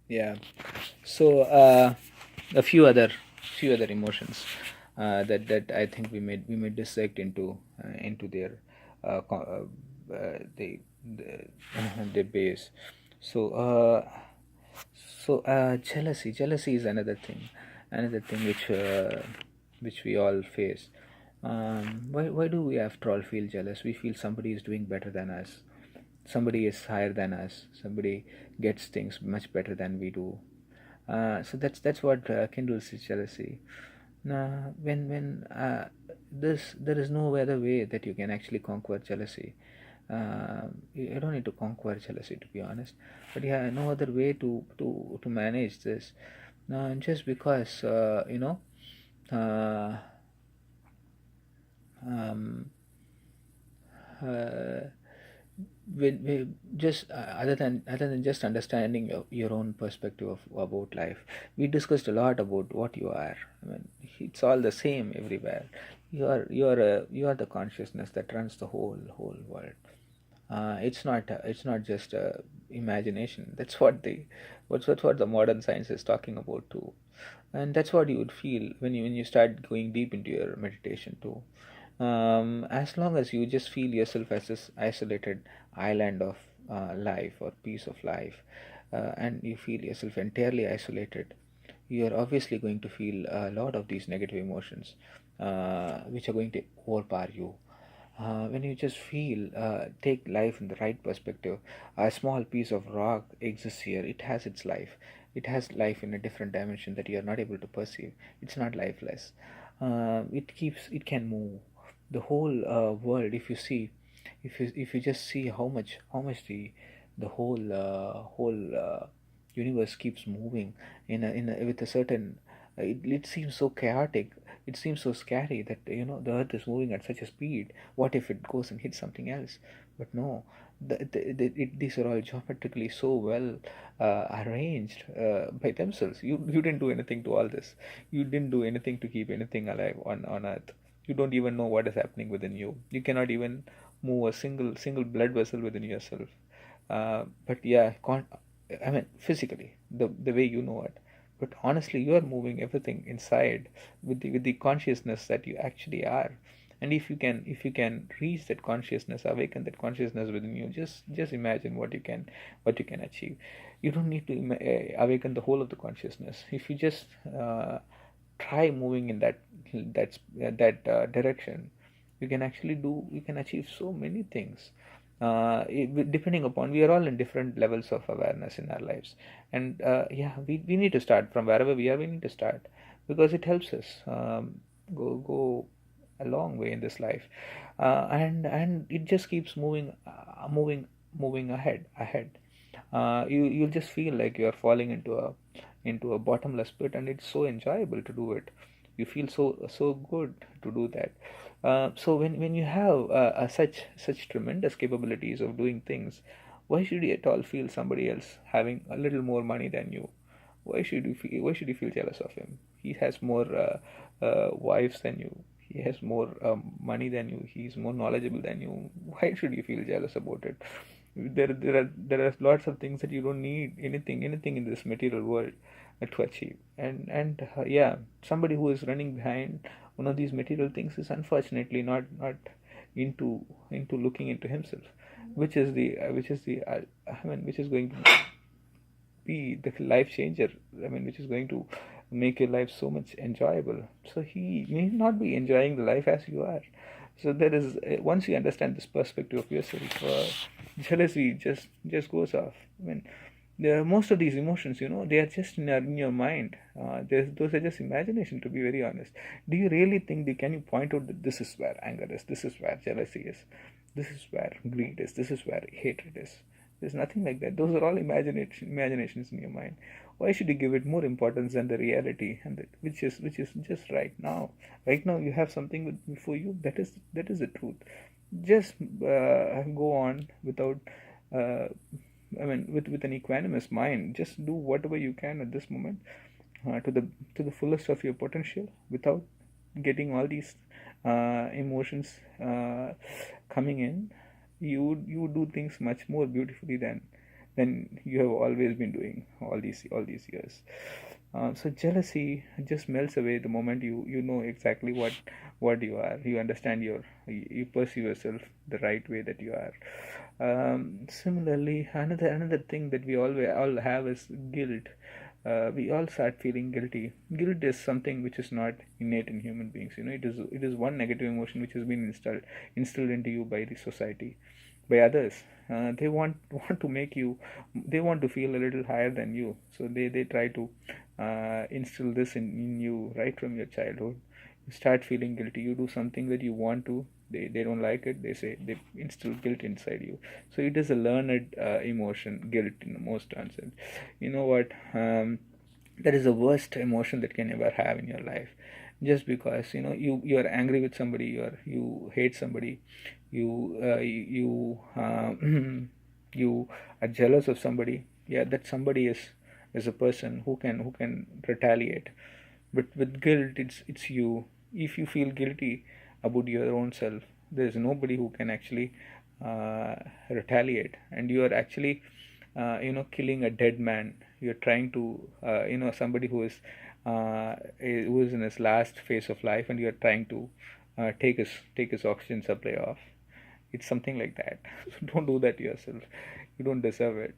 Yeah. So a few other emotions that I think we may dissect into their the their base. So jealousy is another thing which we all face. Why do we after all feel jealous? We feel somebody is doing better than us, somebody is higher than us, somebody gets things much better than we do. So that's what kindles his jealousy. When this there is no other way that you can actually conquer jealousy. You don't need to conquer jealousy, to be honest, but yeah, no other way to manage this. Just because uh, um, uh, we just other than just understanding your own perspective about life, we discussed a lot about what you are. I mean, it's all the same everywhere. You are the consciousness that runs the whole world. It's not just imagination. That's what the modern science is talking about too, and that's what you would feel when you start going deep into your meditation too. As long as you just feel yourself as this isolated island of life or piece of life, and you feel yourself entirely isolated, you are obviously going to feel a lot of these negative emotions, which are going to overpower you. When you just feel, take life in the right perspective, a small piece of rock exists here. It has its life. It has life in a different dimension that you are not able to perceive. It's not lifeless. It can move. The whole world, if you see, if you just see how much the whole universe keeps moving with a certain, it seems so chaotic, it seems so scary that the earth is moving at such a speed. What if it goes and hits something else? But no, these are all geometrically so well arranged by themselves. You didn't do anything to all this. You didn't do anything to keep anything alive on earth. You don't even know what is happening within you. You cannot even move a single blood vessel within yourself. But yeah, I mean, physically, the way you know it. But honestly, you are moving everything inside with the consciousness that you actually are. And if you can reach that consciousness, awaken that consciousness within you, just imagine what you can achieve. You don't need to awaken the whole of the consciousness. If you just try moving in that direction, you can achieve so many things. Depending upon, we are all in different levels of awareness in our lives, and yeah, we need to start from wherever we are. We need to start because it helps us go a long way in this life, and it just keeps moving ahead. You'll just feel like you're falling into a bottomless pit, and it's so enjoyable to do it. You feel so good to do that. So when you have such tremendous capabilities of doing things, why should you at all feel somebody else having a little more money than you? Why should you feel jealous of him? He has more wives than you. He has more money than you. He's more knowledgeable than you. Why should you feel jealous about it? There are lots of things that you don't need anything in this material world to achieve. And yeah, somebody who is running behind one of these material things is unfortunately not into looking into himself, which is going to be the life changer. I mean, which is going to make your life so much enjoyable. So he may not be enjoying the life as you are. So there is, once you understand this perspective of yourself, jealousy just goes off. I mean, most of these emotions, they are just in your mind. Those are just imagination, to be very honest. Do you really think can you point out that this is where anger is, this is where jealousy is, this is where greed is, this is where hatred is? There's nothing like that. Those are all imaginations in your mind. Why should you give it more importance than the reality, and which is just right now? Right now, you have something before you. That is the truth. Just go on without. Uh, with an equanimous mind. Just do whatever you can at this moment, to the fullest of your potential, without getting all these emotions coming in. You do things much more beautifully than you have always been doing all these years. So jealousy just melts away the moment you know exactly what you are. You understand you perceive yourself the right way that you are. Similarly, another thing that we all have is guilt. We all start feeling guilty. Guilt is something which is not innate in human beings. It is one negative emotion which has been instilled into you by the society, by others. They want to make you, they want to feel a little higher than you, so they try to instill this in you right from your childhood. You start feeling guilty, you do something that you want to, they don't like it, they say, they instill guilt inside you. So it is a learned emotion, guilt, in the most sense. You know what, that is the worst emotion that can ever have in your life. Just because you are angry with somebody, you hate somebody, you are jealous of somebody. Yeah, that somebody is a person who can retaliate. But with guilt, it's you. If you feel guilty about your own self, there's nobody who can actually retaliate, and you are actually killing a dead man. You're trying to somebody who is in his last phase of life, and you're trying to take his oxygen supply off. It's something like that. So don't do that to yourself. You don't deserve it.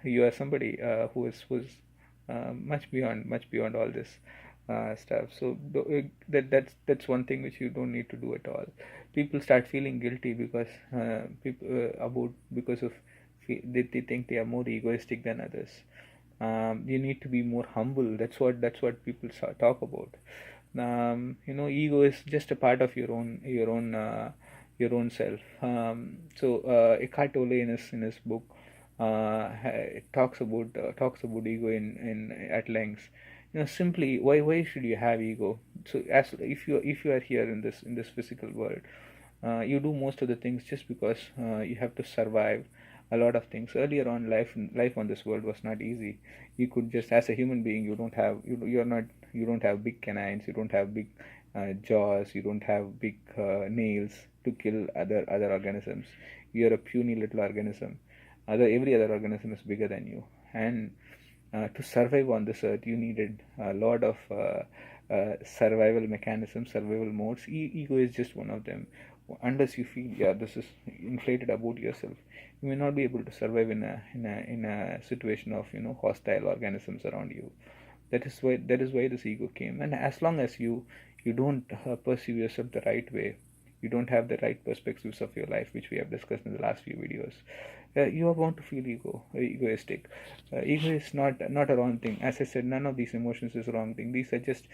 You are somebody who is much beyond all this stuff. So that's one thing which you don't need to do at all. People start feeling guilty because because of they think they are more egoistic than others. You need to be more humble. That's what people talk about. Ego is just a part of your own self. Eckhart Tolle in his book talks about ego in at length. Simply, why should you have ego? So as if you are here in this physical world, you do most of the things just because you have to survive a lot of things. Earlier on, life on this world was not easy. You could just, as a human being, you don't have big canines, you don't have big jaws, you don't have big nails to kill other organisms. You're a puny little organism. Every other organism is bigger than you, and to survive on this earth, you needed a lot of survival mechanisms, survival modes. Ego is just one of them. Unless you feel, yeah, this is inflated about yourself, you may not be able to survive in a situation of hostile organisms around you. That is why this ego came. And as long as you don't perceive yourself the right way, you don't have the right perspectives of your life, which we have discussed in the last few videos, you are bound to feel egoistic. Ego is not a wrong thing. As I said, none of these emotions is a wrong thing. These just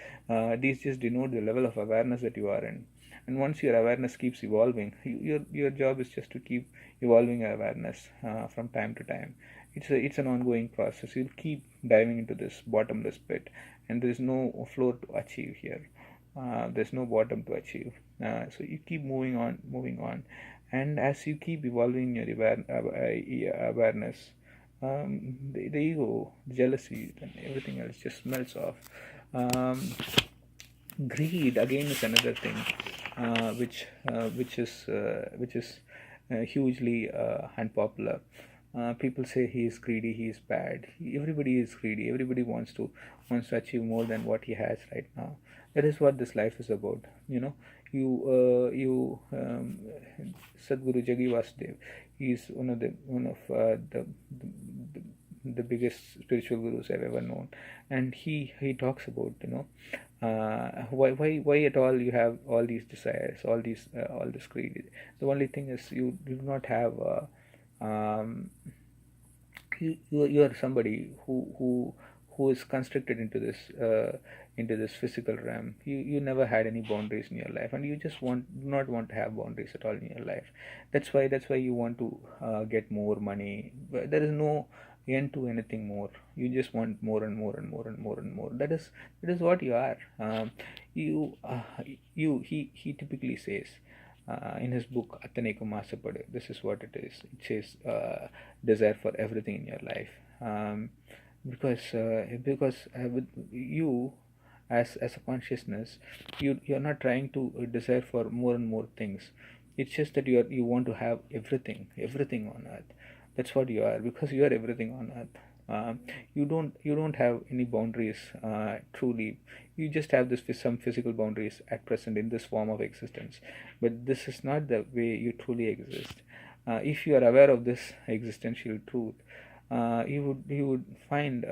denote the level of awareness that you are in. And once your awareness keeps evolving, your job is just to keep evolving your awareness from time to time. It's an ongoing process. You'll keep diving into this bottomless pit, and there is no floor to achieve here. There's no bottom to achieve. So you keep moving on, and as you keep evolving your awareness, the ego, jealousy, and everything else just melts off. Um, Greed again is another thing, which is hugely unpopular. People say he is greedy, he is bad. Everybody is greedy. Everybody wants to achieve more than what he has right now. That is what this life is about. You Sadguru Jagi Vasudev. He is one of the biggest spiritual gurus I've ever known, and he talks about why at all you have all these desires, all this greed. The only thing is you do not have you are somebody who is constricted into this physical realm. You never had any boundaries in your life, and you just do not want to have boundaries at all in your life. That's why you want to get more money. But there is no end to anything more. You just want more and more and more and more and more. That is what you are. You he typically says in his book Attanaikum Asapadu, this is what it is. It says desire for everything in your life, because with you as a consciousness, you're not trying to desire for more and more things. It's just that you want to have everything on earth. That's what you are, because you are everything on earth. You don't have any boundaries, truly. You just have some physical boundaries at present in this form of existence, but this is not the way you truly exist. If you are aware of this existential truth, you would find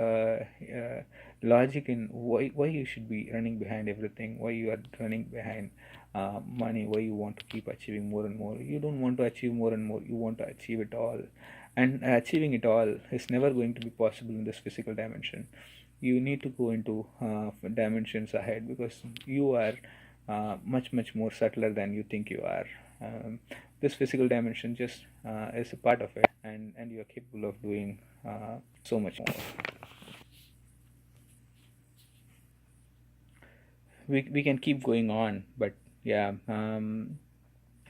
logic in why you should be running behind everything, why you are running behind money, why you want to keep achieving more and more. You don't want to achieve more and more, you want to achieve it all. And achieving it all is never going to be possible in this physical dimension. You need to go into dimensions ahead, because you are much more subtler than you think you are. This physical dimension just is a part of it, and you are capable of doing so much more. We can keep going on, but yeah,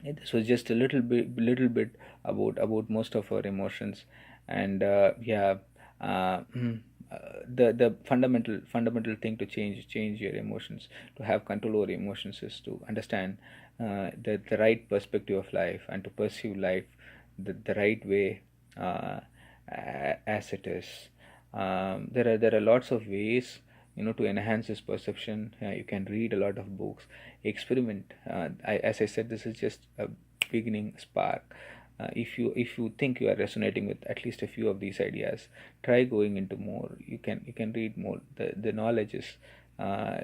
this was just a little bit about most of our emotions. And yeah, the fundamental thing to change your emotions, to have control over emotions, is to understand the right perspective of life, and to perceive life the right way, as it is. There are lots of ways, to enhance this perception. You can read a lot of books, experiment. As I said, this is just a beginning spark. If you think you are resonating with at least a few of these ideas, try going into more. You can read more. The knowledge is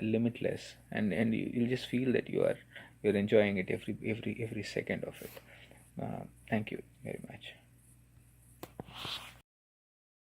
limitless, and you'll just feel that you're enjoying it every second of it. Thank you very much.